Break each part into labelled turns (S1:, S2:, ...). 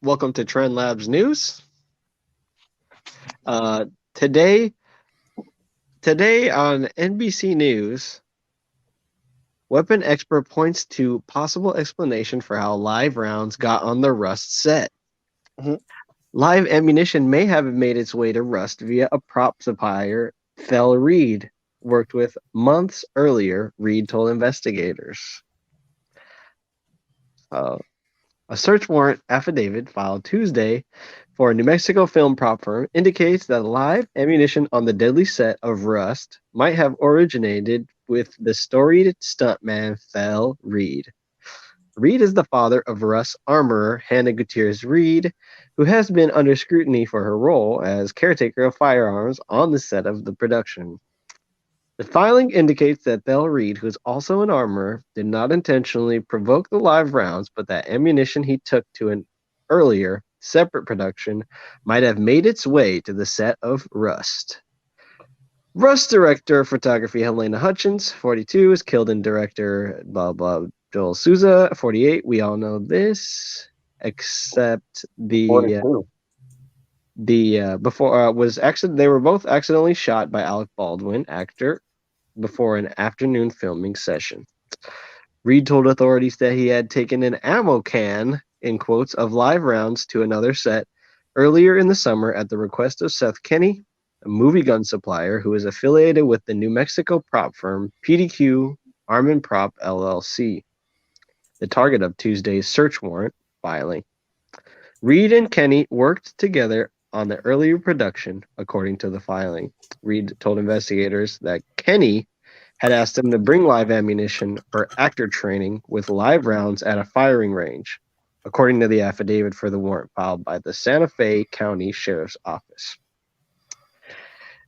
S1: Welcome to Trend Labs News. Uh, today, today on NBC News, weapon expert points to possible explanation for how live rounds got on the Rust set.
S2: Mhm.
S1: Live ammunition may have made its way to Rust via a prop supplier Thel Reed worked with months earlier, Reed told investigators. A search warrant affidavit filed Tuesday for a New Mexico film prop firm indicates that live ammunition on the deadly set of Rust might have originated with the storied stuntman Thel Reed. Reed is the father of Rust armorer Hannah Gutierrez Reed, who has been under scrutiny for her role as caretaker of firearms on the set of the production. The filing indicates that Thel Reed, who is also an armorer, did not intentionally provoke the live rounds, but that ammunition he took to an earlier, separate production might have made its way to the set of Rust. Rust director of photography Helena Hutchins, 42, is killed in director blah blah Joel Souza, 48. We all know this, except the
S2: 42.
S1: before was accident. They were both accidentally shot by Alec Baldwin, actor, before an afternoon filming session. Reed told authorities that he had taken an ammo can, in quotes, of live rounds to another set earlier in the summer at the request of Seth Kenny, a movie gun supplier who is affiliated with the New Mexico prop firm PDQ Arm & Prop LLC, the target of Tuesday's search warrant filing. Reed and Kenny worked together on the earlier production, according to the filing. Reed told investigators that Kenny had asked him to bring live ammunition for actor training with live rounds at a firing range, according to the affidavit for the warrant filed by the Santa Fe County Sheriff's Office.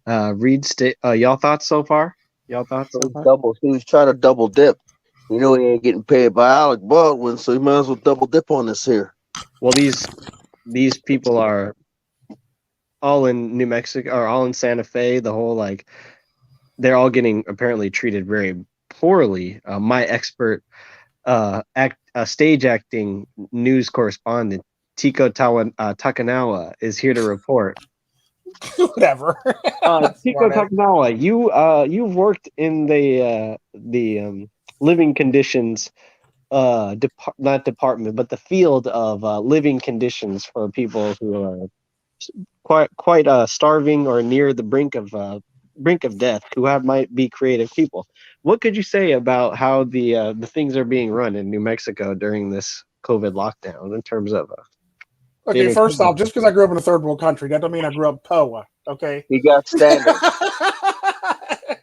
S1: Reed, y'all thoughts so far? Y'all thoughts so far?
S2: He was trying to double dip. You know he ain't getting paid by Alec Baldwin, so he might as well double dip on this here.
S1: Well, these people are all in New Mexico, or all in Santa Fe. The whole they're all getting apparently treated very poorly. My expert stage acting news correspondent Tico Takanawa is here to report.
S3: Whatever.
S1: Tico Takanawa, you've worked in the living conditions not department, but the field of living conditions for people who are quite starving or near the brink of death, who might be creative people. What could you say about how the things are being run in New Mexico during this COVID lockdown in terms of
S3: Okay, first off, just because I grew up in a third world country, that don't mean I grew up POA. Okay.
S2: He got standards.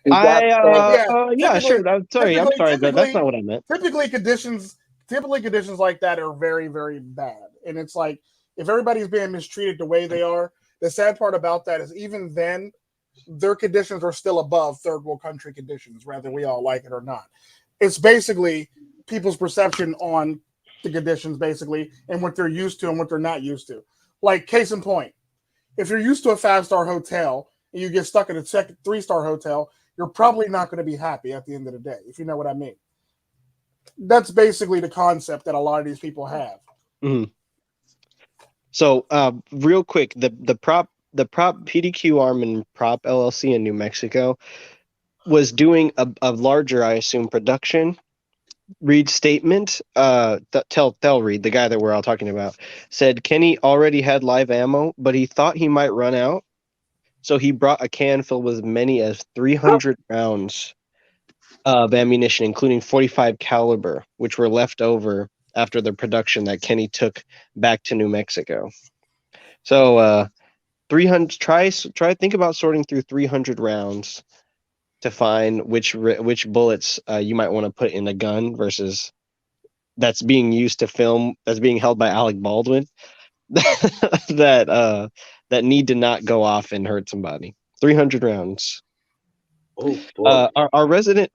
S1: Yeah, sure. I'm sorry, that's not what I meant.
S3: Typically conditions like that are very, very bad. And it's like, if everybody's being mistreated the way they are, the sad part about that is even then, their conditions are still above third world country conditions, whether we all like it or not. It's basically people's perception on the conditions, basically, and what they're used to and what they're not used to. Like, case in point, if you're used to a 5-star hotel and you get stuck in a 3-star hotel, you're probably not going to be happy at the end of the day, if you know what I mean. That's basically the concept that a lot of these people have.
S1: Mm-hmm. So, real quick, the prop PDQ Arm & Prop LLC in New Mexico was doing a larger, I assume, production. Reed's statement, Thel Reed, the guy that we're all talking about, said Kenny already had live ammo, but he thought he might run out, so he brought a can filled with as many as 300 rounds of ammunition, including .45 caliber, which were left over after the production that Kenny took back to New Mexico. So 300. Try think about sorting through 300 rounds to find which bullets you might want to put in a gun versus that's being used to film, that's being held by Alec Baldwin, that need to not go off and hurt somebody. 300 rounds.
S2: Oh, boy.
S1: Our resident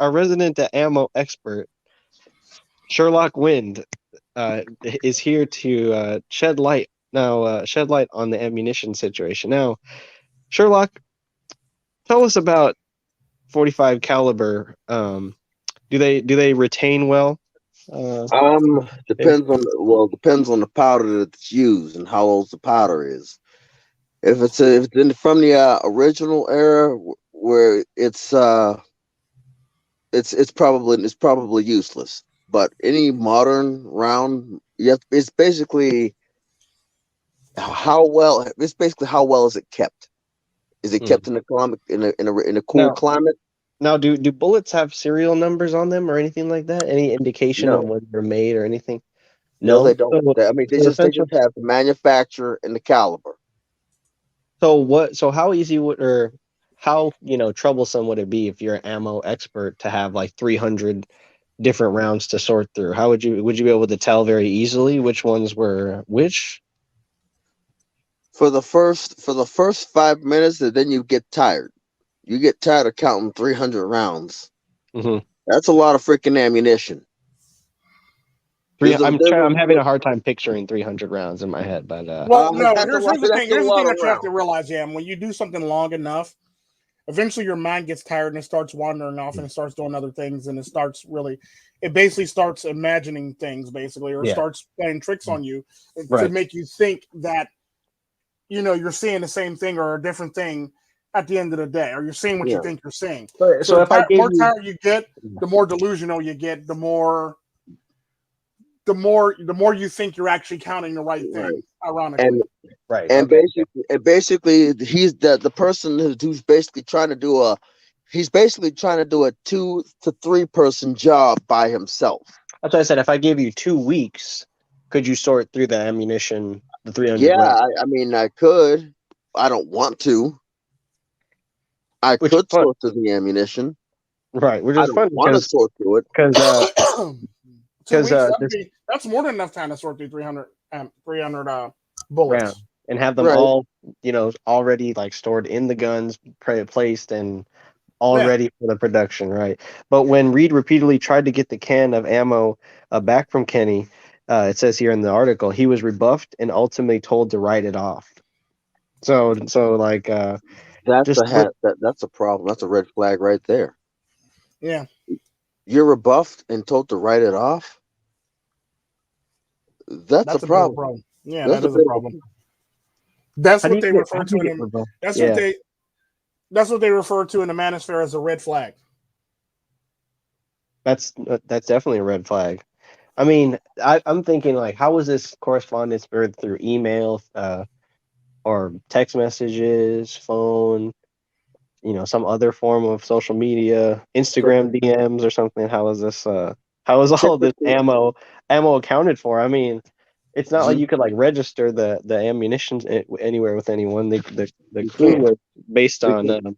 S1: ammo expert Sherlock Wind is here to shed light on the ammunition situation. Now, Sherlock, tell us about .45 caliber. Do they retain well?
S2: Depends on the powder that's used and how old the powder is. If it's from the original era where it's probably useless. But any modern round, yes, it's basically how well is it kept? Is it kept in a climate in a cool
S1: Now,
S2: climate?
S1: now, do bullets have serial numbers on them or anything like that? Any indication of
S2: No,
S1: when they're made or anything?
S2: no, they
S1: No.
S2: don't. I mean,
S1: So
S2: they
S1: essentially,
S2: just have the manufacturer and the caliber.
S1: so what? So how easy would or how troublesome would it be if you're an ammo expert to have like 300 different rounds to sort through? How would you be able to tell very easily which ones were which?
S2: For the first 5 minutes, and then you get tired. You get tired of counting 300 rounds.
S1: Mm-hmm.
S2: That's a lot of freaking ammunition.
S1: I'm having a hard time picturing 300 rounds in my head, but
S3: Well, no.
S2: That's a
S3: Here's the
S2: that's
S3: thing.
S2: a
S3: Here's the
S2: lot
S3: thing
S2: of
S3: that you have to
S2: rounds.
S3: realize, yeah. When you do something long enough, eventually your mind gets tired and it starts wandering off and it starts doing other things and it basically starts imagining things basically, or
S1: yeah,
S3: starts playing tricks on you to
S1: right.
S3: make you think that you're seeing the same thing or a different thing at the end of the day, or you're seeing what you
S2: Yeah.
S3: think you're seeing.
S1: So
S3: The
S1: if I gave
S3: more
S1: you,
S3: tired you get, the more delusional you get, the more you think you're actually counting the right
S2: Right.
S3: thing, ironically.
S2: And
S1: right,
S2: and
S1: okay,
S2: basically he's the person who's basically trying to do a 2 to 3 person job by himself.
S1: that's why I said if I gave you 2 weeks, could you sort through the ammunition, the 300
S2: Yeah,
S1: rounds,
S2: I mean I could. I don't want to. I
S1: which is
S2: could
S1: fun,
S2: sort through the ammunition.
S1: right? Which
S2: I
S1: is
S2: don't
S1: fun
S2: want to sort through it.
S1: because
S3: 2 weeks,
S1: this
S3: that's more than enough time to sort through 300
S1: round
S3: bullets.
S1: and have them
S2: Right.
S1: all already like stored in the guns, placed and all
S3: Yeah.
S1: ready for the production, right? But when Reed repeatedly tried to get the can of ammo back from Kenny, it says here in the article, he was rebuffed and ultimately told to write it off. So like just
S2: That's a problem. That's a red flag right there.
S3: Yeah.
S2: You're rebuffed and told to write it off. That's a
S3: That's a bit of a
S2: problem.
S3: problem. Yeah,
S2: That's
S3: that
S2: a
S3: is a
S2: bit of a
S3: problem. That's what they
S1: how
S3: refer
S1: do
S3: to
S1: you
S3: in
S1: get
S3: the,
S1: rebuffed?
S3: that's what
S1: Yeah,
S3: they refer to in the manosphere as a red flag.
S1: that's definitely a red flag. I mean, I'm thinking like, how was this correspondence through email, or text messages, phone, some other form of social media, Instagram DMs or something? How is all this
S2: Typically,
S1: ammo accounted for? I mean, it's not like
S2: you
S1: you could like register the ammunition anywhere with anyone. The
S2: you
S1: clue
S2: can't
S1: was based on
S2: because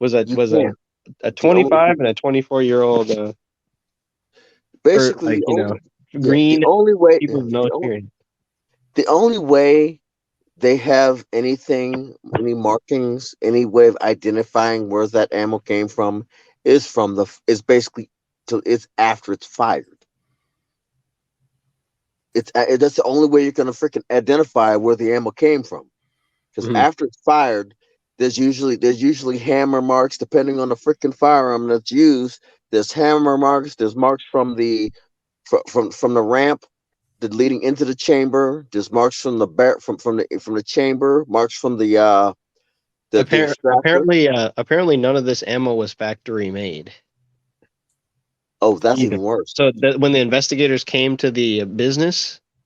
S1: was a
S2: you
S1: was
S2: can't.
S1: a
S2: The only
S1: 25 and a 24-year-old or
S2: basically
S1: like
S2: the
S1: green
S2: only way
S1: people with no experience.
S2: the only way they have any markings, any way of identifying where that ammo came from is basically till it's after it's fired. That's the only way you're gonna freaking identify where the ammo came from. Because
S1: Mhm.
S2: after it's fired, there's usually hammer marks depending on the freaking firearm that's used. There's hammer marks. There's marks from the ramp that leading into the chamber. There's marks from the from the chamber. Marks from the extractor.
S1: Apparently, none of this ammo was factory made
S2: Oh, that's
S1: either.
S2: even worse.
S1: So when the investigators came to the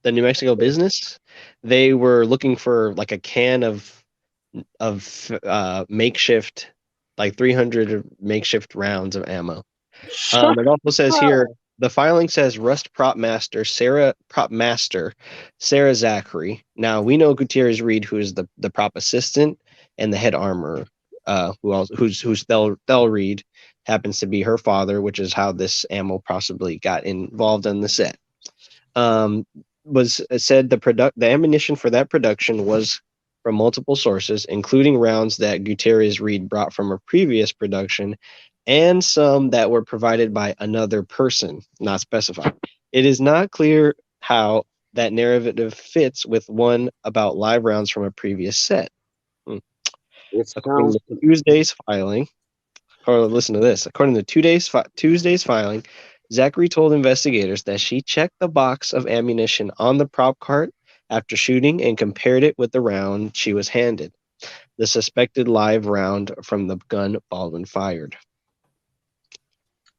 S1: New Mexico business, they were looking for like a can of makeshift, like 300 makeshift rounds of ammo. It also says here the filing says Prop Master Sarah Zachary. Now we know Gutierrez Reed, who is the prop assistant and the head armorer. Who's Thel Reed happens to be her father, which is how this ammo possibly got involved in the set. Was said the ammunition for that production was from multiple sources, including rounds that Gutierrez Reed brought from a previous production and some that were provided by another person, not specified. It is not clear how that narrative fits with one about live rounds from a previous set.
S2: It
S1: According
S2: sounds.
S1: to Tuesday's filing, or listen to this, according to Tuesday's filing, Zachary told investigators that she checked the box of ammunition on the prop cart after shooting and compared it with the round she was handed, the suspected live round from the gun Baldwin fired.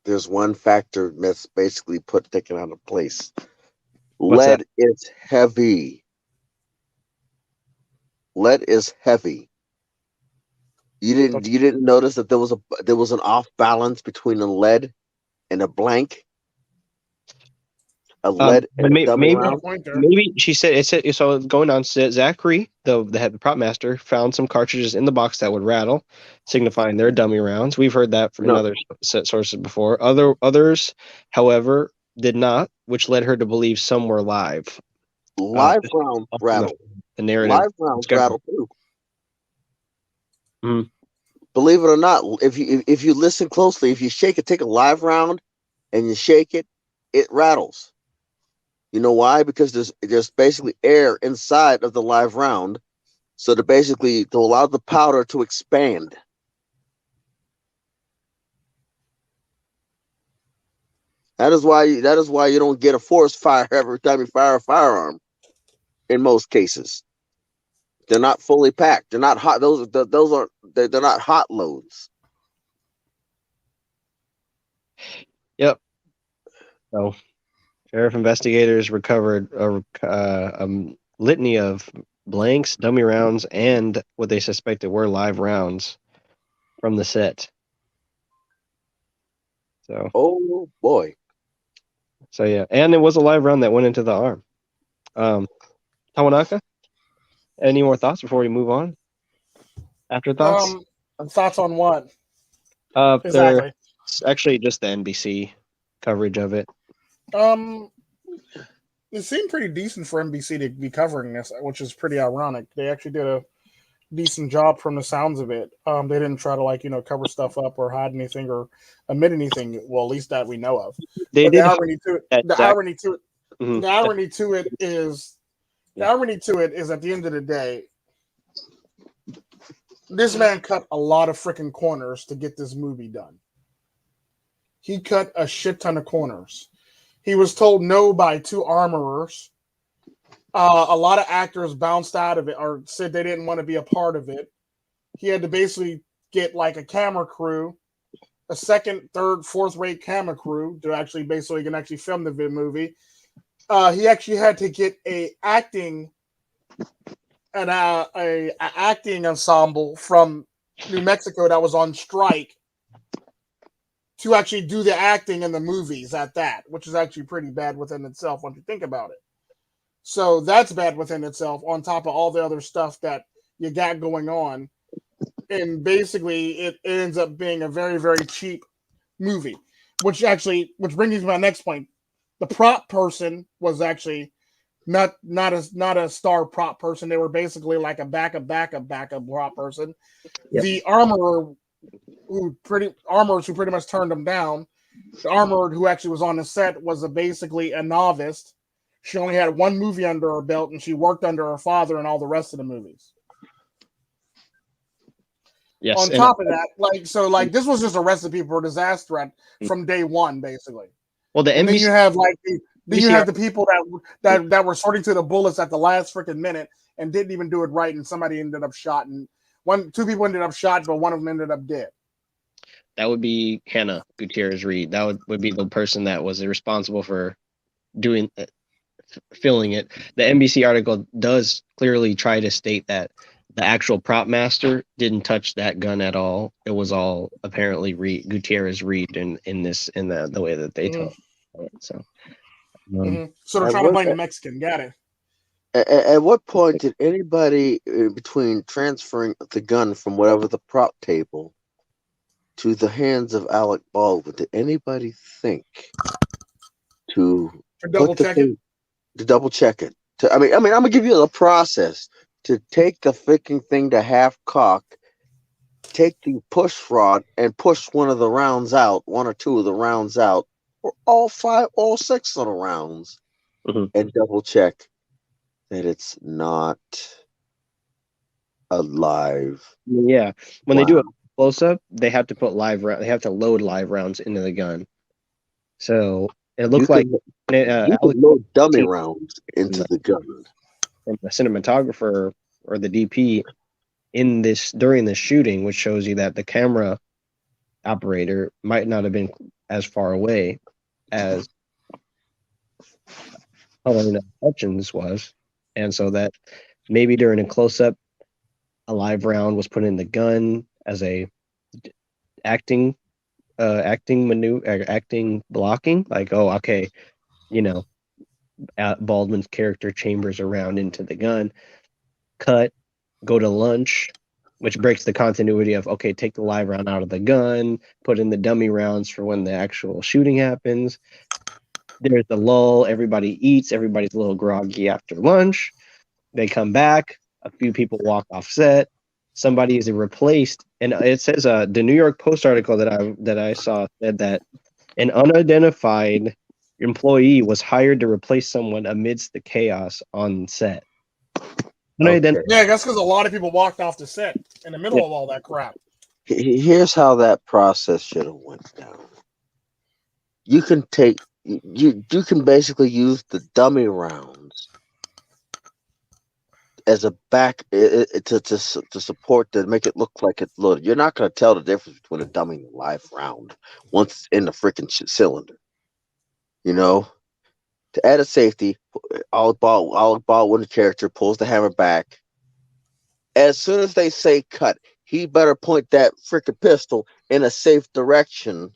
S2: There's one factor that's basically taken out of place.
S1: What's that?
S2: Lead is heavy. Lead is heavy. You didn't notice that there was an off balance between a lead and a blank, a lead and
S1: But
S2: a dummy
S3: Got a
S2: round.
S3: point there.
S1: maybe she said it said so. Going on, Zachary, the head prop master, found some cartridges in the box that would rattle, signifying they're dummy rounds. We've heard that from
S2: No,
S1: other sources before. Others, however, did not, which led her to believe some were live.
S2: live
S1: Just
S2: round
S1: off
S2: rattle.
S1: the narrative.
S2: Live rounds
S1: Schedule.
S2: rattle too.
S1: Mhm.
S2: Believe it or not, if you listen closely, if you take a live round and you shake it, it rattles. You know why? Because there's basically air inside of the live round, so to allow the powder to expand. That is why you don't get a forest fire every time you fire a firearm. In most cases, they're not fully packed. They're not hot. Those are they're not hot loads.
S1: Yep. So, sheriff investigators recovered a litany of blanks, dummy rounds, and what they suspected were live rounds from the set. So,
S2: Oh boy.
S1: yeah, and it was a live round that went into the arm. Tawanaka, any more thoughts before we move on? Afterthoughts?
S3: Thoughts on what
S1: They're
S3: exactly?
S1: actually just the NBC coverage of it.
S3: Um, it seemed pretty decent for NBC to be covering this, which is pretty ironic. They actually did a decent job from the sounds of it. They didn't try to cover stuff up or hide anything or omit anything. Well, at least that we know of.
S1: They
S3: But the
S1: did
S3: irony to it,
S1: that
S3: the
S1: Zach.
S3: irony to it,
S1: Mhm.
S3: the irony to it is, the
S1: Yeah.
S3: irony to it is at the end of the day, this man cut a lot of freaking corners to get this movie done. He cut a shit ton of corners. He was told no by two armorers. A lot of actors bounced out of it or said they didn't want to be a part of it. He had to basically get like a camera crew, a second, third, fourth rate camera crew to actually basically can actually film the movie. He actually had to get a acting ensemble from New Mexico that was on strike to actually do the acting in the movies at that, which is actually pretty bad within itself once you think about it. So that's bad within itself on top of all the other stuff that you got going on. And basically it ends up being a very, very cheap movie, which brings me to my next point. The prop person was actually not a star prop person. They were basically like a backup prop person.
S1: Yep.
S3: The armorers who pretty much turned them down. The armorer who actually was on the set was basically a novice. She only had one movie under her belt, and she worked under her father in all the rest of the movies.
S1: Yes.
S3: On top of that, this was just a recipe for disaster from day one, basically.
S1: Well, the
S3: And then
S1: NBC.
S3: you have the people that were sorting through the bullets at the last freaking minute and didn't even do it right, and somebody ended up shot, and two people ended up shot, but one of them ended up dead.
S1: That would be Hannah Gutierrez Reed. That would be the person that was responsible for doing filling it. The NBC article does clearly try to state that the actual prop master didn't touch that gun at all. It was all apparently Gutierrez Reed in the way that they told it. So,
S3: So they're trying to blame the Mexican. Got it.
S2: At what point did anybody between transferring the gun from whatever the prop table to the hands of Alec Baldwin, did anybody think to
S3: double check it?
S2: To double check it? I'm gonna give you the process to take the freaking thing to half cock, take the push rod and push one of the rounds out, one or two of the rounds out, or all six of the rounds, and double check that it's not alive.
S1: Yeah, when they do a close up, they have to put they have to load live rounds into the gun. So it
S2: You
S1: looked like
S2: can you can
S1: Alec
S2: load dummy
S1: Baldwin,
S2: rounds into the gun.
S1: from the cinematographer or the DP in this during the shooting, which shows you that the camera operator might not have been as far away as Helena Hutchins was, and so that maybe during a close up, a live round was put in the gun as a acting acting maneuver, acting blocking, like, oh, okay, you know, Baldwin's character chambers around into the gun, cut, go to lunch, which breaks the continuity of, okay, take the live round out of the gun, put in the dummy rounds for when the actual shooting happens. There's the lull, everybody eats, everybody's a little groggy after lunch. They come back, a few people walk off set, somebody is replaced, and it says the New York Post article that I saw said that an unidentified employee was hired to replace someone amidst the chaos on set.
S2: Okay.
S3: Yeah, that's because a lot of people walked off the set in the middle
S1: Yeah.
S3: of all that crap.
S2: Here's how that process should have went down. You can take you can basically use the dummy rounds as a back to support to make it look like it's loaded. You're not going to tell the difference between a dummy and a live round once it's in the freaking cylinder. You know, to add a safety, Alec Baldwin, the character, pulls the hammer back. As soon as they say cut, he better point that freaking pistol in a safe direction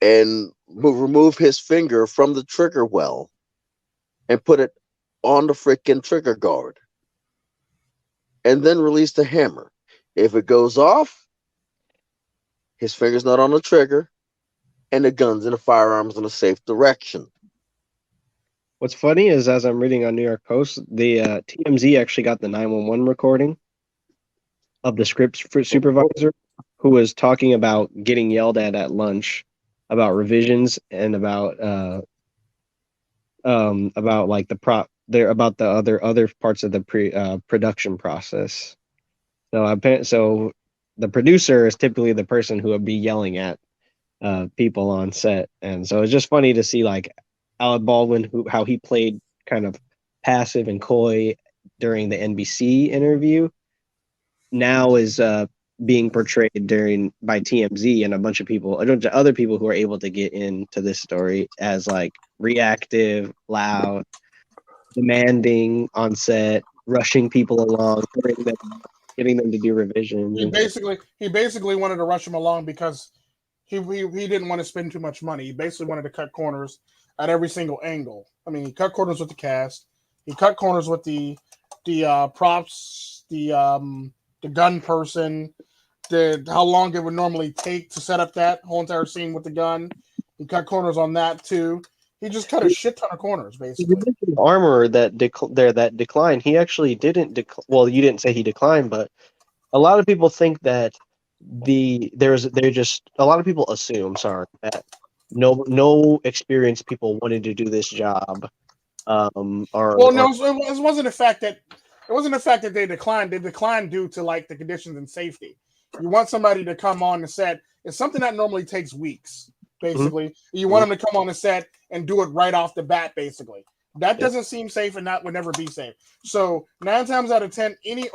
S2: and remove his finger from the trigger well and put it on the freaking trigger guard and then release the hammer. If it goes off, his finger's not on the trigger and the gun's and the firearm's in a safe direction.
S1: What's funny is, as I'm reading on New York Post, the TMZ actually got the 911 recording of the script supervisor who was talking about getting yelled at lunch about revisions and about like the prop there about the other parts of the production process. So the producer is typically the person who would be yelling at people on set, and so it's just funny to see like Alec Baldwin how he played kind of passive and coy during the NBC interview now is being portrayed during by TMZ and a bunch of people, a bunch of other people who are able to get into this story as like reactive, loud, demanding on set, rushing people along, getting them to do revisions.
S3: He basically wanted to rush him along because he didn't want to spend too much money. He basically wanted to cut corners at every single angle. I mean, he cut corners with the cast, he cut corners with the props, the gun person, how long it would normally take to set up that whole entire scene with the gun. He cut corners on that too. He just cut a shit ton of corners, basically.
S1: The armor that that declined. He actually didn't well, you didn't say he declined, but a lot of people think that they're just a lot of people assume, sorry, that no experienced people wanted to do this job.
S3: Well, no, it wasn't the fact that they declined. They declined due to like the conditions and safety. You want somebody to come on the set. It's something that normally takes weeks. Basically, you want them to come on the set and do it right off the bat. Basically, that doesn't seem safe, and that would never be safe. So 9 times out of 10, any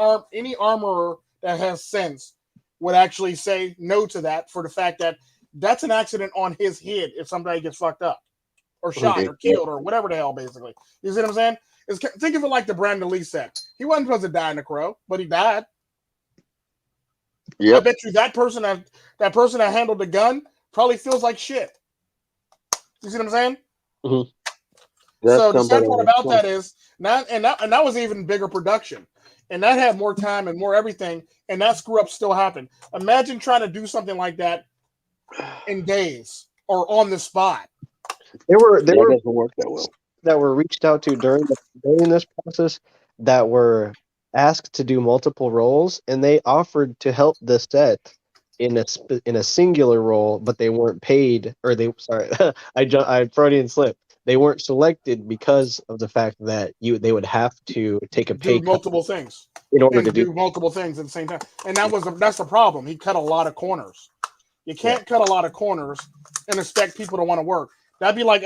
S3: armorer that has sense would actually say no to that for the fact that that's an accident on his head if somebody gets fucked up or shot or killed or whatever the hell. Basically, you see what I'm saying? Think of it like the Brandon Lee set. He wasn't supposed to die in the Crow, but he died. Yep. I bet you that person that handled the gun probably feels like shit. You see what I'm saying?
S1: Mm-hmm.
S3: So the sad part about that is that was even bigger production, and that had more time and more everything, and that screw up still happened. Imagine trying to do something like that in days or on the spot.
S1: There were
S2: doesn't work that well.
S1: That were reached out to during this process that were asked to do multiple roles, and they offered to help the set in a singular role, but they weren't paid, or I Freudian slip. They weren't selected because of the fact that they would have to take a pay
S3: do multiple things
S1: in order to
S3: do multiple things at the same time, and that's the problem. He cut a lot of corners. You can't cut a lot of corners and expect people to want to work. That'd be like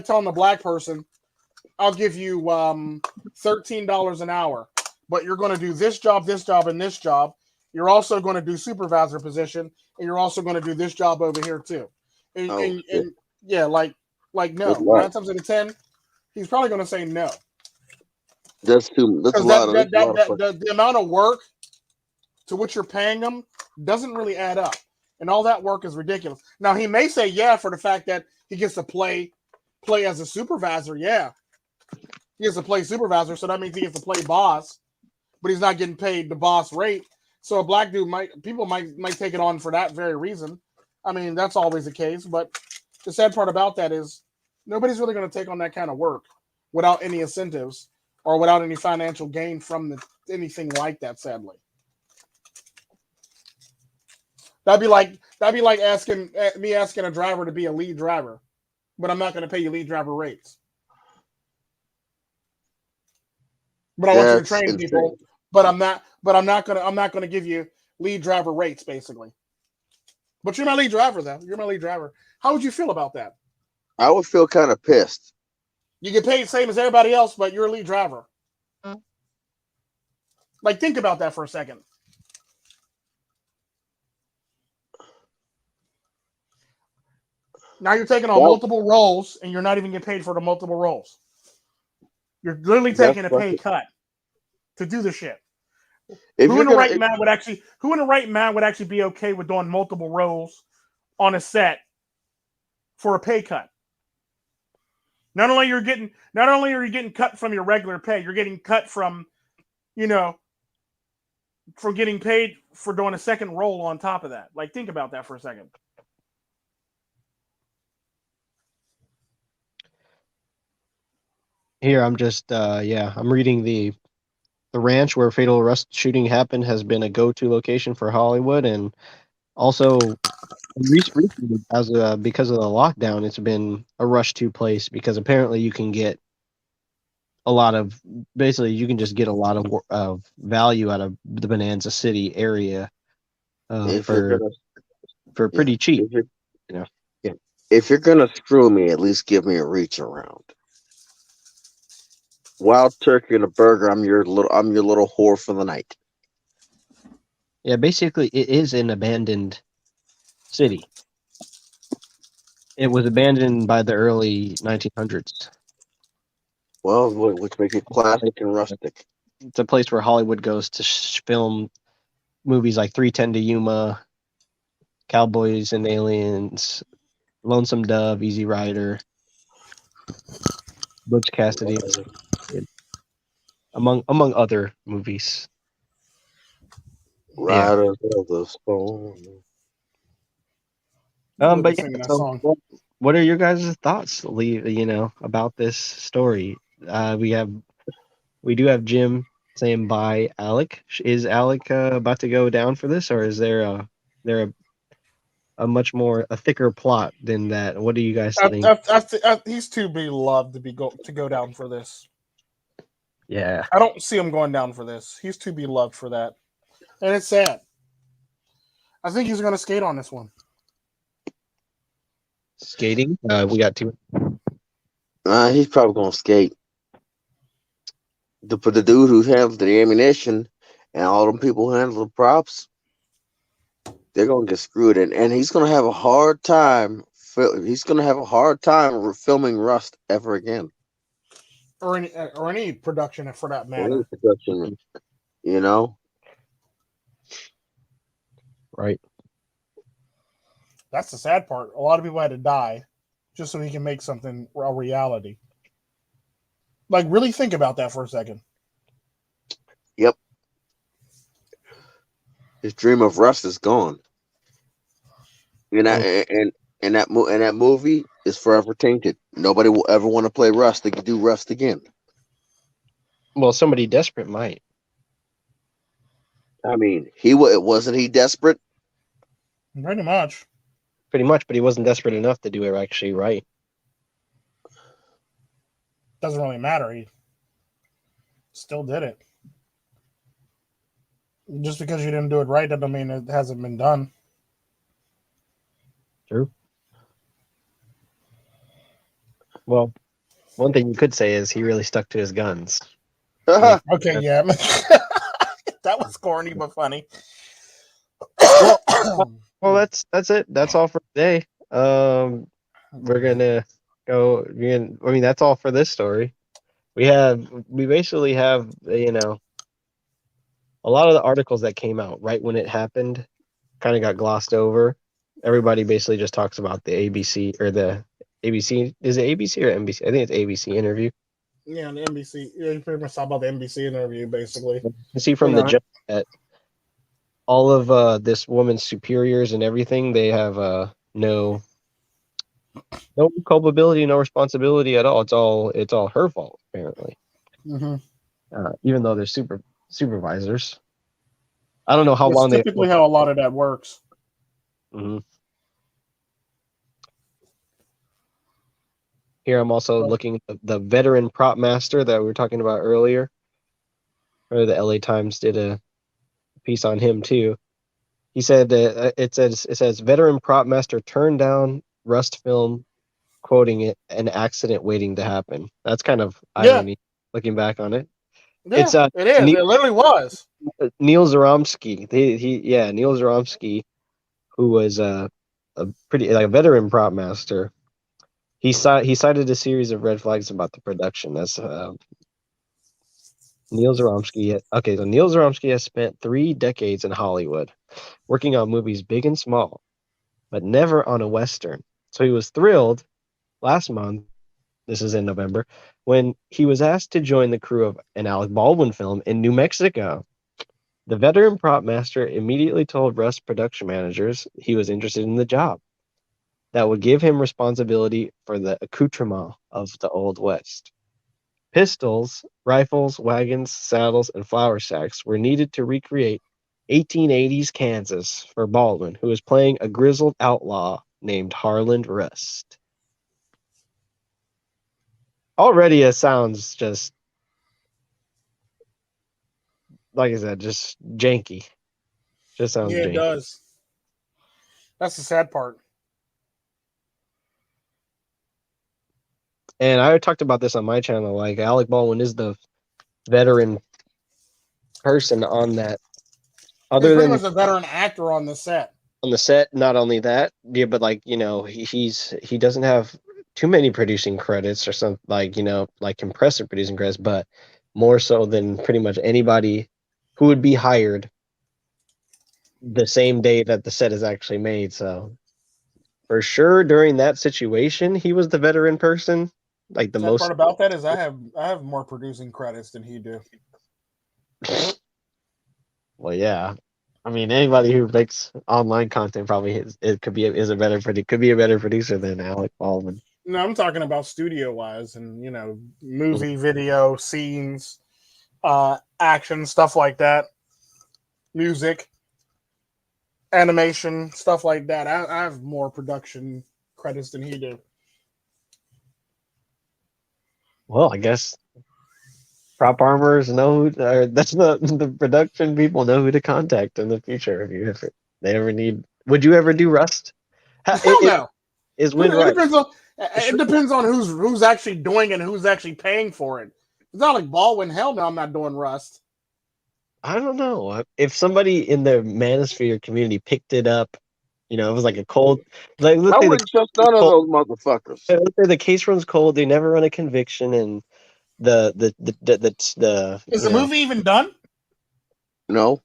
S3: telling the black person, I'll give you $13 an hour, but you're going to do this job, and this job. You're also going to do supervisor position, and you're also going to do this job over here too. And yeah, like no. 9 times out of 10, he's probably going to say no.
S2: That's a lot of
S3: the amount of work to which you're paying him doesn't really add up, and all that work is ridiculous. Now he may say yeah for the fact that he gets to play as a supervisor. Yeah, he gets to play supervisor, so that means he gets to play boss, but he's not getting paid the boss rate. So a black dude might take it on for that very reason. I mean, that's always the case, but the sad part about that is nobody's really going to take on that kind of work without any incentives or without any financial gain from anything like that, sadly. That'd be like asking a driver to be a lead driver, but I'm not going to pay you lead driver rates. But I want you to train people, but I'm not going to give you lead driver rates, basically. But you're my lead driver, though. You're my lead driver. How would you feel about that?
S2: I would feel kind of pissed.
S3: You get paid the same as everybody else, but you're a lead driver. Like, think about that for a second. Now you're taking on multiple roles, and you're not even getting paid for the multiple roles. You're literally taking a pay cut to do the shit. Who in the right mind would actually be okay with doing multiple roles on a set for a pay cut? Not only are you getting cut from your regular pay, you're getting cut from, for getting paid for doing a second role on top of that. Like, think about that for a second.
S1: Here, I'm just, I'm reading the ranch where Fatal Arrest shooting happened has been a go-to location for Hollywood, and also recently, because of the lockdown, it's been a rush-to place because apparently you can get you can just get a lot of value out of the Bonanza City area for pretty cheap.
S2: If you're gonna screw me, at least give me a reach around. Wild turkey and a burger. I'm your little whore for the night.
S1: Yeah, basically, it is an abandoned city. It was abandoned by the early 1900s.
S2: Well, which makes it classic and rustic.
S1: It's a place where Hollywood goes to film movies like 3:10 to Yuma, Cowboys and Aliens, Lonesome Dove, Easy Rider, Butch Cassidy, among other movies.
S2: Riders of the Storm.
S1: But yeah, so what are your guys' thoughts? About this story. We do have Jim saying bye, Alec. Is Alec about to go down for this, or is there a much more thicker plot than that? What do you guys think?
S3: He's too beloved to go down for this.
S1: Yeah,
S3: I don't see him going down for this. He's too beloved for that, and it's sad. I think he's going to skate on this one.
S1: Skating. We got two.
S2: He's probably going to skate. The dude who handles the ammunition and all them people who handle the props, they're going to get screwed, and he's going to have a hard time. He's going to have a hard time filming Rust ever again,
S3: or any production for that matter. Any
S2: production,
S1: Right.
S3: That's the sad part. A lot of people had to die just so he can make something a reality. Like, really think about that for a second.
S2: Yep. His dream of Rust is gone. And that movie is forever tainted. Nobody will ever want to play Rust. They could do Rust again.
S1: Well, somebody desperate might.
S2: I mean, wasn't he desperate?
S3: Pretty much,
S1: but he wasn't desperate enough to do it actually right.
S3: Doesn't really matter. He still did it. Just because you didn't do it right doesn't mean it hasn't been done.
S1: True. Well, one thing you could say is he really stuck to his guns.
S3: Okay, yeah. That was corny but funny.
S1: Well, well, that's it. That's all for today. We're gonna go. I mean, that's all for this story. We basically have a lot of the articles that came out right when it happened kind of got glossed over. Everybody basically just talks about the ABC or the ABC. Is it ABC or NBC? I think it's ABC interview.
S3: Yeah, the NBC. Yeah, you pretty much talk about the NBC interview, basically.
S1: You see
S3: You
S1: from the
S3: know,
S1: jump that all of this woman's superiors and everything, they have no culpability, no responsibility at all. It's all her fault apparently.
S3: mhm.
S1: Even though they're supervisors. I don't know how
S3: It's
S1: long they.
S3: typically how a lot of that works.
S1: Mhm. Here I'm also looking at the veteran prop master that we were talking about earlier. Or the LA Times did a piece on him too. He said it says veteran prop master turned down Rust film, quoting it, an accident waiting to happen. That's kind of
S3: Yeah,
S1: irony looking back on it.
S3: yeah,
S1: It's
S3: it is.
S1: Neil,
S3: It literally was.
S1: Neil Zaromsky. Neil Zaromsky, who was a pretty like a veteran prop master. He cited a series of red flags about the production. That's Neil Zaromsky. Okay, so Neil Zaromsky has spent 3 decades in Hollywood, working on movies big and small, but never on a Western. So he was thrilled last month, this is in November, when he was asked to join the crew of an Alec Baldwin film in New Mexico. The veteran prop master immediately told Rust production managers he was interested in the job. That would give him responsibility for the accoutrement of the Old West. Pistols, rifles, wagons, saddles, and flour sacks were needed to recreate 1880s Kansas for Baldwin, who was playing a grizzled outlaw named Harland Rust. Already it sounds just, like I said, just janky. Just sounds
S3: Yeah, it
S1: janky.
S3: does. That's the sad part.
S1: And I talked about this on my channel. Like Alec Baldwin is the veteran person on that.
S3: He's
S1: Other
S3: pretty
S1: than
S3: much a veteran actor on the set.
S1: on the set, not only that, yeah, but like he doesn't have too many producing credits or something like compressor producing credits, but more so than pretty much anybody who would be hired the same day that the set is actually made. So for sure, during that situation, he was the veteran person, like the
S3: Sad part
S1: most.
S3: about that is I have more producing credits than he do.
S1: Well, yeah. I mean, anybody who makes online content probably could be a better producer than Alec Baldwin.
S3: No, I'm talking about studio wise and movie, video, scenes, action, stuff like that, music, animation, stuff like that. I have more production credits than he do.
S1: Well, I guess prop armors know or that's the production people know who to contact in the future if they ever need. Would you ever do Rust?
S3: Hell no.
S1: Is
S3: It
S1: Wind right?
S3: depends on it depends on who's actually doing it and who's actually paying for it. It's not like Baldwin. Hell no, I'm not doing Rust.
S1: I don't know. If somebody in the manosphere community picked it up, it was like a cold. Like let's
S2: I
S1: say the
S2: wouldn't trust none of
S1: cold,
S2: those motherfuckers.
S1: let's say the case runs cold. They never run a conviction, and the
S3: Is the movie even done?
S2: No,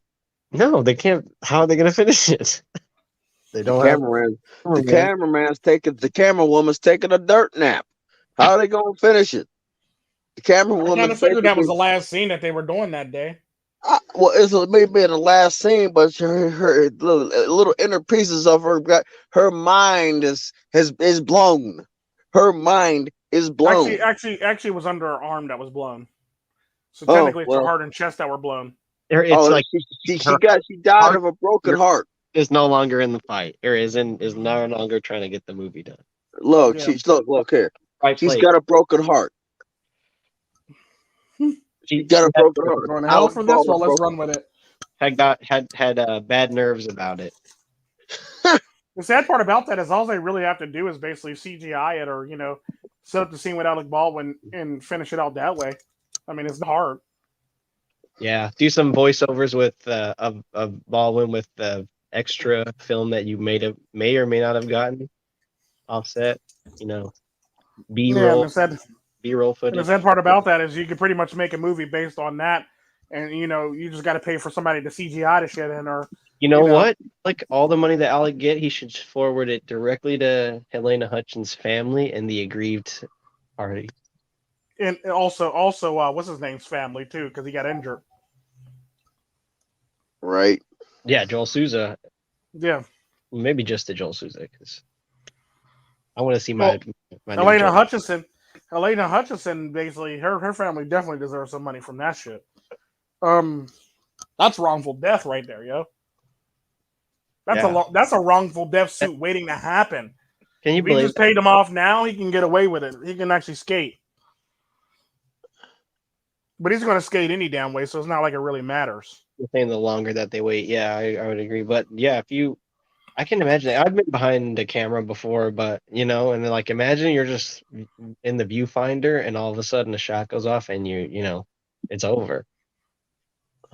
S1: no, they can't. How are they going to finish it? They
S2: the
S1: don't have
S2: the
S1: cameraman.
S2: the camera woman's taking a dirt nap. How are they gonna finish it? The camera
S3: I kind
S2: woman's
S3: of figured that was
S2: basically
S3: the last scene that they were doing that day.
S2: well, it may be in the last scene, but her little inner pieces of her mind is blown. Her mind is
S3: Actually,
S2: blown.
S3: actually, it was under her arm that was blown. So
S2: Oh
S3: technically, it's her
S2: well.
S3: heart and chest that were blown.
S1: It's
S2: Oh,
S1: like
S2: she
S1: her
S2: died
S1: heart
S2: of a broken heart.
S1: is no longer in the fight, or is no longer trying to get the movie done.
S2: Look,
S3: Yeah.
S2: look here.
S1: Right
S2: She's
S1: place.
S2: got a broken heart.
S1: She
S2: Got a broken
S3: We're
S2: heart.
S3: going to hell
S2: Alec
S3: for this. Well,
S2: Baldwin
S3: let's
S2: broke.
S3: run with it.
S1: had bad nerves about it.
S3: The sad part about that is all they really have to do is basically CGI it or, set up the scene with Alec Baldwin and finish it out that way. I mean, it's not hard.
S1: Yeah, do some voiceovers with of Baldwin with the extra film that you may or may not have gotten offset. B
S3: Yeah, and
S1: roll
S3: the sad,
S1: B-roll
S3: and the
S1: footage.
S3: sad part about that is you could pretty much make a movie based on that, and you just got to pay for somebody to CGI the shit in, or
S1: You know what? Like all the money that Alec get, he should forward it directly to Helena Hutchins' family and the aggrieved party.
S3: and also what's his name's family too, because he got injured.
S2: Right.
S1: Yeah, Joel Souza.
S3: Yeah.
S1: Maybe just to Joel Souza, because I want to see
S3: Well,
S1: my new
S3: Helena
S1: Joel.
S3: Hutchinson. Helena Hutchinson, basically, her family definitely deserves some money from that shit. That's wrongful death right there, yo. That's a wrongful death suit waiting to happen.
S1: Can you
S3: If he
S1: believe
S3: just paid him off now, he can get away with it. He can actually skate. But he's going to skate any damn way, so it's not like it really matters.
S1: saying the longer that they wait? Yeah, I would agree. But yeah, I can imagine I've been behind the camera before, but and then like imagine you're just in the viewfinder and all of a sudden the shot goes off and it's over.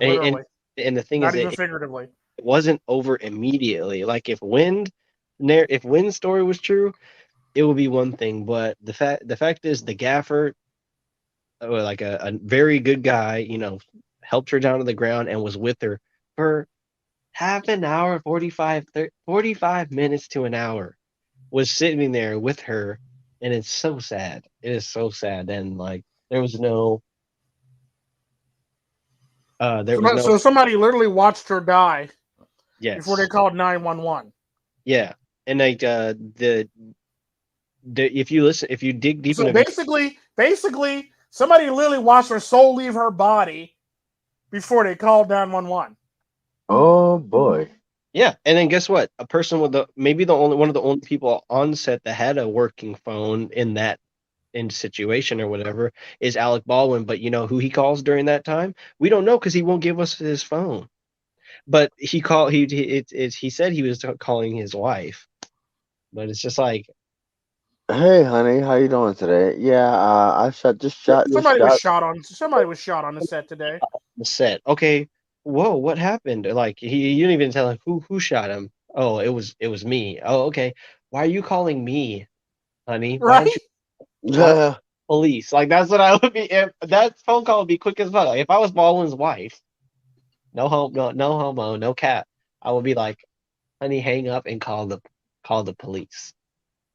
S1: And
S3: Literally.
S1: and the thing
S3: Not
S1: is,
S3: even
S1: it
S3: figuratively.
S1: wasn't over immediately. Like if Wynn's story was true, it would be one thing. But the fact is, the gaffer, like a very good guy, helped her down to the ground and was with her for half an hour, 45 minutes to an hour, was sitting there with her, and it's so sad. It is so sad. And like there was no
S3: So somebody literally watched her die before they
S1: yes.
S3: called 911.
S1: Yeah. And like if you dig deep
S3: So
S1: into
S3: basically, somebody literally watched her soul leave her body before they called 911.
S2: Oh boy.
S1: yeah, and then guess what? A person with maybe the only one of the only people on set that had a working phone in situation or whatever is Alec Baldwin. But you know who he calls during that time? We don't know because he won't give us his phone. But he said he was calling his wife. But it's just like
S2: Hey, honey, how you doing today? Yeah, I shot your
S3: Somebody was
S2: shot.
S3: shot on the set today.
S1: the set. Okay, whoa, what happened? Like you didn't even tell him who shot him. Oh, it was me. Oh, okay. Why are you calling me, honey? Why
S3: Right?
S1: don't you call police? Like that's what I would be. If that phone call would be quick as fuck. Like, if I was Baldwin's wife, no homo, no cat, I would be like, honey, hang up and call the police.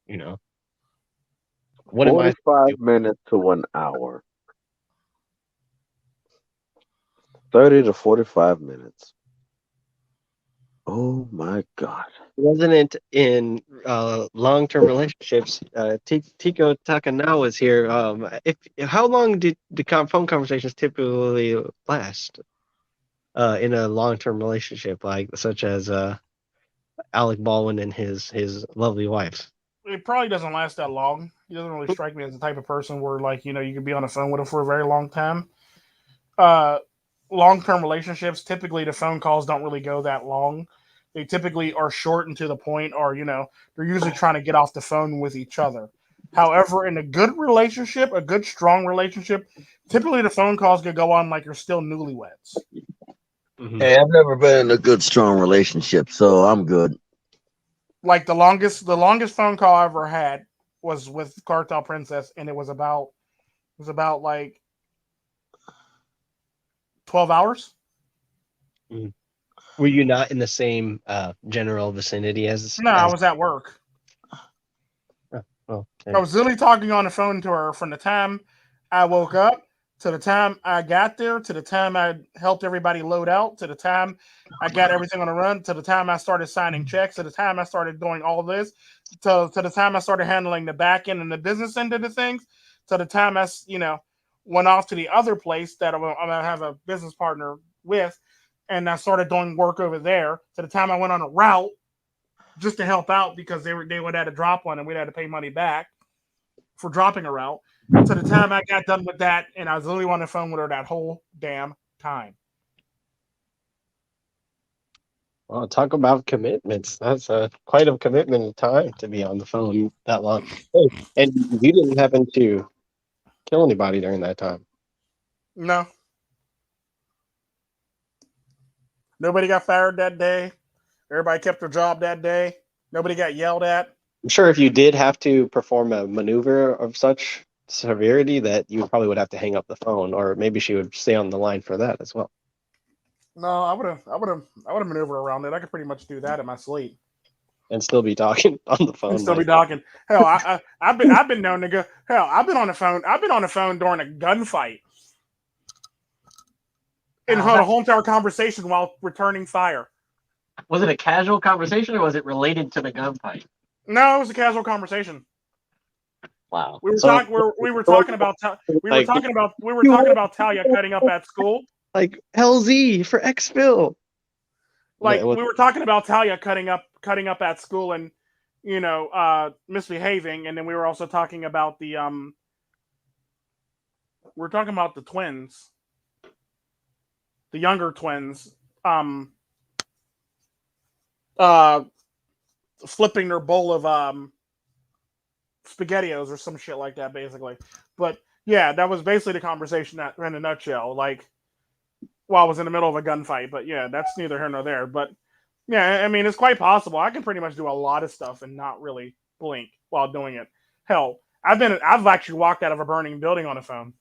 S1: You know what am I supposed to
S2: 45
S1: do?
S2: minutes to an hour. 30 to 45 minutes. Oh my God.
S1: Resident in long-term relationships, Tico Takanawa is here. If how long did the phone conversations typically last in a long-term relationship, like such as Alec Baldwin and his lovely wife?
S3: It probably doesn't last that long. He doesn't really strike me as the type of person where, like, you can be on the phone with him for a very long time. Uh, Long-term relationships, typically the phone calls don't really go that long. They typically are short and to the point, or they're usually trying to get off the phone with each other. However, in a good relationship, a good strong relationship, typically the phone calls could go on like you're still newlyweds.
S1: Mm-hmm.
S2: Hey, I've never been in a good, strong relationship, so I'm good.
S3: Like the longest phone call I ever had was with Cartel Princess, and it was about like 12 hours.
S1: Mm-hmm. Were you not in the same general vicinity as
S3: No, I was at work.
S1: Oh,
S3: I was literally talking on the phone to her from the time I woke up to the time I got there to the time I helped everybody load out to the time I got everything on the run to the time I started signing checks to the time I started doing all this to the time I started handling the back end and the business end of the things to the time I went off to the other place that I'm gonna have a business partner with and I started doing work over there to the time I went on a route just to help out because they would have to drop one and we'd have to pay money back for dropping a route. To the time I got done with that, and I was literally on the phone with her that whole damn time.
S1: Well, talk about commitments. That's quite a commitment of time to be on the phone that long. Hey, and you didn't happen to kill anybody during that time.
S3: No, nobody got fired that day. Everybody kept their job that day. Nobody got yelled at.
S1: I'm sure if you did have to perform a maneuver of such severity that you probably would have to hang up the phone, or maybe she would stay on the line for that as well
S3: No, I would have maneuvered around it. I could pretty much do that in my sleep
S1: and still be talking on the
S3: and
S1: phone.
S3: still be talking. Hell, I've been known to go. Hell, I've been on the phone. I've been on the phone during a gunfight and
S1: Wow,
S3: had a whole entire conversation while returning fire.
S1: was it a casual conversation or was it related to the gunfight?
S3: No, it was a casual conversation.
S1: Wow.
S3: We were
S1: So,
S3: talking. We were talking about.
S1: like,
S3: We were
S1: you
S3: talking
S1: want
S3: about Talia cutting up at school.
S1: like LZ for exfil.
S3: Like we were talking about Talia cutting up at school and misbehaving, and then we were also talking about we're talking about the twins, the younger twins, uh flipping their bowl of spaghettios or some shit like that, basically. But yeah, that was basically the conversation that in a nutshell. Like while I was in the middle of a gunfight, but yeah, that's neither here nor there. But yeah, I mean, it's quite possible. I can pretty much do a lot of stuff and not really blink while doing it. Hell, I've actually walked out of a burning building on a phone.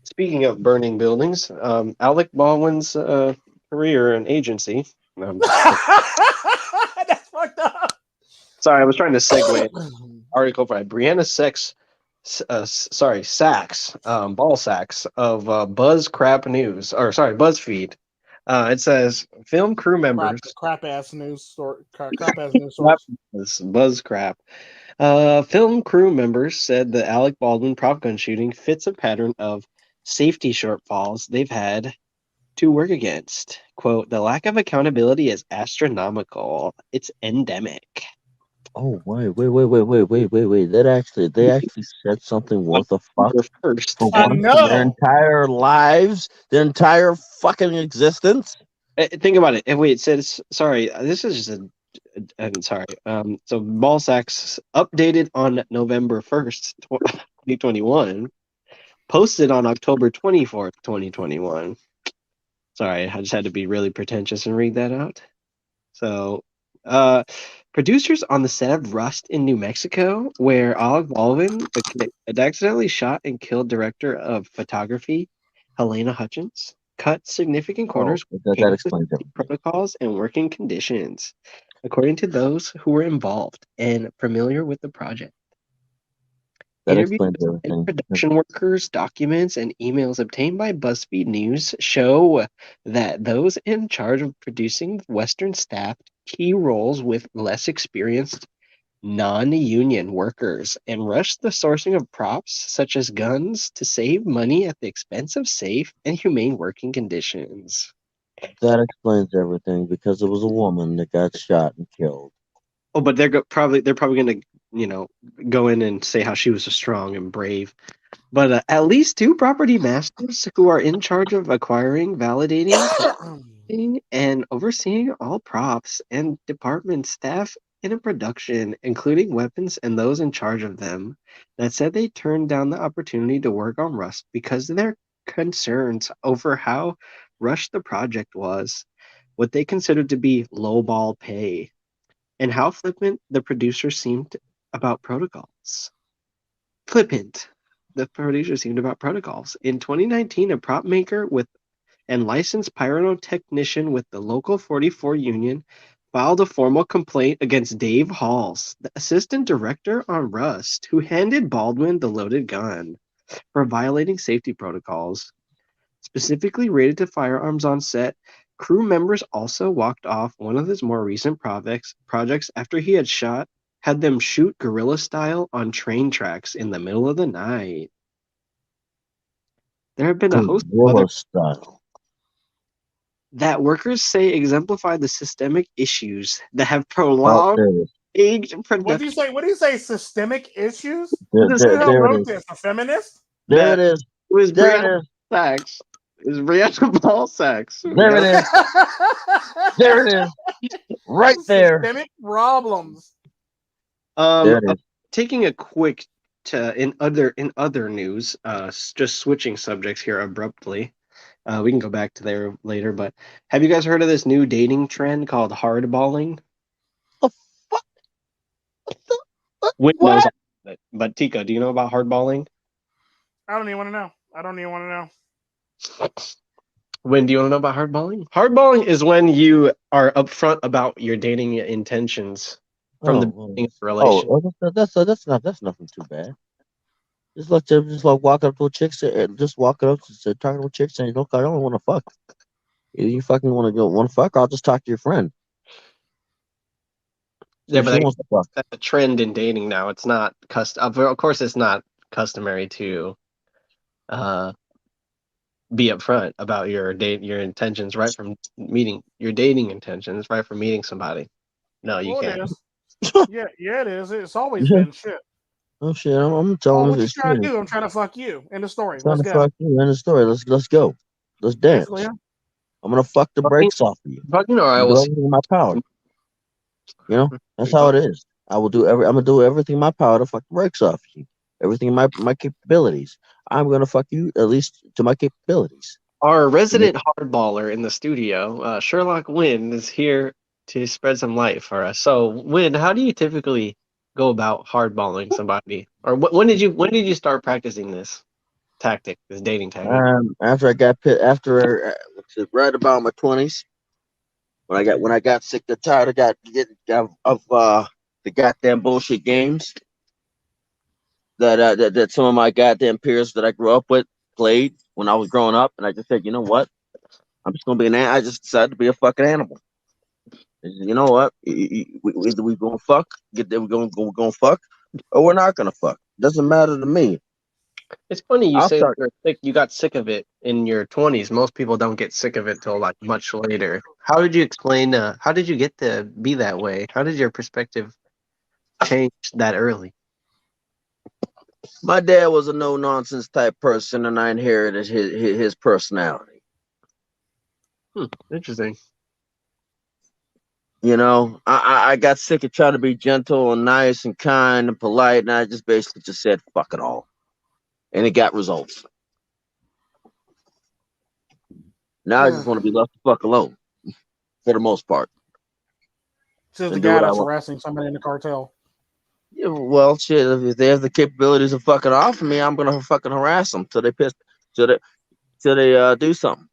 S1: Speaking of burning buildings, Alec Baldwin's career and agency.
S3: That's fucked up.
S1: Sorry, I was trying to segue article by Brianna Sachs, Ball Sachs of Buzz Crap News, or sorry, BuzzFeed. It says film crew members.
S3: Crap ass news source. Crap ass news source.
S1: Buzz Crap. Film crew members said the Alec Baldwin prop gun shooting fits a pattern of safety shortfalls they've had to work against. Quote, the lack of accountability is astronomical. It's endemic.
S2: Oh wait. They actually said something worth a fuck
S1: First,
S2: for
S3: I
S2: once in their
S3: know.
S2: entire lives, their entire fucking existence.
S1: think about it. Wait, it says sorry. This is just a. I'm sorry. So Ballsacks updated on November 1st, 2021, posted on October 24th, 2021. Sorry, I just had to be really pretentious and read that out. So, producers on the set of Rust in New Mexico, where Alec Baldwin had accidentally shot and killed director of photography Helena Hutchins, cut significant
S2: Oh,
S1: corners with
S2: that explains everything.
S1: protocols and working conditions, according to those who were involved and familiar with the project.
S2: That
S1: Interviews
S2: explains
S1: with
S2: everything.
S1: production workers, documents, and emails obtained by BuzzFeed News show that those in charge of producing Western staffed key roles with less experienced non-union workers and rushed the sourcing of props such as guns to save money at the expense of safe and humane working conditions.
S2: That explains everything because it was a woman that got shot and killed.
S1: Oh, but they're probably going to go in and say how she was strong and brave. But at least two property masters who are in charge of acquiring, validating, collecting, and overseeing all props and department staff in a production, including weapons and those in charge of them, that said they turned down the opportunity to work on Rust because of their concerns over how rushed the project was, what they considered to be lowball pay, and how flippant the producer seemed about protocols. Flippant. The producer seemed about protocols. In 2019, a prop maker with and licensed pyrotechnician with the local 44 union filed a formal complaint against Dave Halls, the assistant director on Rust, who handed Baldwin the loaded gun for violating safety protocols. Specifically rated to firearms on set, crew members also walked off one of his more recent projects after he had them shoot guerrilla style on train tracks in the middle of the night. There have been a host of other
S2: Style.
S1: that workers say exemplify the systemic issues that have
S2: Oh,
S1: prolonged
S2: there it is.
S1: aged
S3: What do you
S1: production.
S3: say? What do you say? Systemic issues?
S2: There,
S3: Who
S2: there,
S3: the hell
S2: there it
S3: wrote
S2: is.
S3: this? A feminist?
S2: There it
S1: That
S2: is.
S1: was
S2: There
S1: Brianna
S2: it is.
S1: Sachs is Brianna Ball Sachs.
S4: There it is. There it is. Right there.
S3: Systemic problems.
S4: There it is.
S1: Taking a quick in other news, just switching subjects here abruptly. We can go back to there later, but have you guys heard of this new dating trend called hardballing?
S4: The fuck?
S1: Whit
S4: What?
S1: knows all about it, but Tika, do you know about hardballing?
S3: I don't even want to know. I don't even want to know.
S1: When do you want to know about hardballing? Hardballing is when you are upfront about your dating intentions from the beginning of the relationship.
S4: That's nothing too bad. Just like walking up to a chick, just walking up to talking to a chick saying, "Look, I only want to fuck. If you fucking want to fuck, I'll just talk to your friend."
S1: Yeah,
S4: So
S1: but
S4: she wants to fuck.
S1: that's a trend in dating now. It's not of course, it's not customary to be upfront about your intentions right from meeting your dating intentions right from meeting somebody. No, you
S3: Well, it
S1: can't.
S3: is. Yeah, it is. It's always
S4: Yeah.
S3: been shit.
S4: Oh shit! I'm
S3: Oh,
S4: telling
S3: what
S4: you,
S3: you
S4: it's
S3: trying to
S4: true.
S3: do? I'm trying to fuck you. End of story.
S4: I'm trying
S3: Let's
S4: to
S3: go.
S4: fuck you. End of story. Let's go. Let's
S3: Basically,
S4: dance.
S3: yeah.
S4: I'm gonna fuck the
S1: Fucking,
S4: brakes off of you.
S1: fucking or I
S4: I'm
S1: will
S4: gonna do
S1: see.
S4: everything in my power. That's how it is. I'm gonna do everything in my power to fuck the brakes off you. Everything in my capabilities. I'm gonna fuck you at least to my capabilities.
S1: Our resident hardballer in the studio, Sherlock Wynn, is here to spread some light for us. So, Wynn, how do you typically go about hardballing somebody? Or when did you start practicing this tactic, this dating tactic?
S4: After I got pit, after right about my 20s, when I got sick and tired of the goddamn bullshit games that some of my goddamn peers that I grew up with played when I was growing up, and I just said, you know what? I'm just gonna be I just decided to be a fucking animal. You know what? Either we gonna fuck, get there, we're gonna fuck, or we're not gonna fuck. Doesn't matter to me.
S1: It's funny you
S4: I'll
S1: say that
S4: start.
S1: you got sick of it in your 20s. Most people don't get sick of it till like much later. How did you explain? How did you get to be that way? How did your perspective change that early?
S4: My dad was a no nonsense type person, and I inherited his personality.
S1: Interesting.
S4: You know, I got sick of trying to be gentle and nice and kind and polite, and I just basically just said fuck it all, and it got results. Now I just want to be left the fuck alone for the most part
S3: Says the
S4: and do
S3: guy
S4: what I
S3: that's
S4: want.
S3: harassing somebody in the cartel.
S4: Yeah, well, shit. If they have the capabilities of fucking off me, I'm gonna fucking harass them till they piss, till they do something.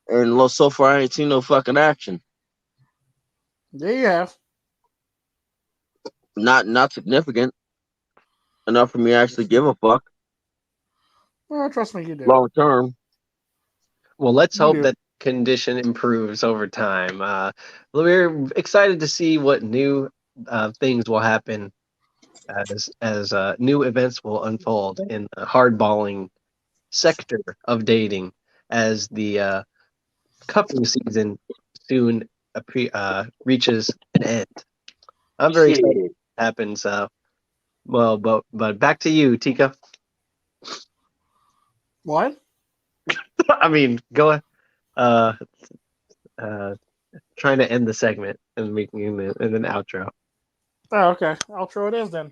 S4: And so far, I ain't seen no fucking action.
S3: Yeah, you have.
S4: Not significant enough for me to actually give a fuck
S3: Well, trust me, you do.
S4: long term.
S1: Well, let's
S3: You
S1: hope
S3: do.
S1: that condition improves over time. We're excited to see what new things will happen as new events will unfold in the hardballing sector of dating as the cuffing season soon reaches an end. I'm very
S4: Shit.
S1: excited it happens. But back to you, Tika.
S3: What?
S1: I mean, go uh, uh, trying to end the segment and making an outro.
S3: Oh, okay. Outro it is then.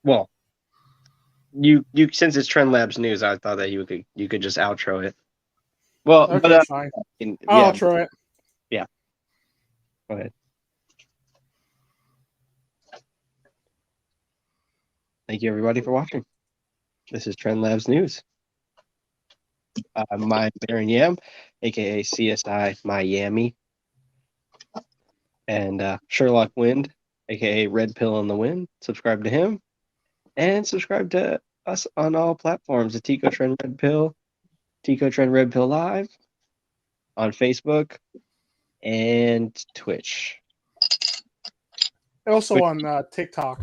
S1: Well, you since it's Trend Labs news, I thought that you could just outro it. Well, but
S3: Okay, fine. I'll
S1: yeah,
S3: outro it.
S1: yeah. Go ahead. Thank you everybody for watching. This is Trend Labs news. I'm Baron Yam, aka CSI Miami, and Sherlock Wind, aka Red Pill on the Wind. Subscribe to him, and subscribe to us on all platforms: the Tico Trend Red Pill, Tico Trend Red Pill Live on Facebook and Twitch.
S3: Also on TikTok.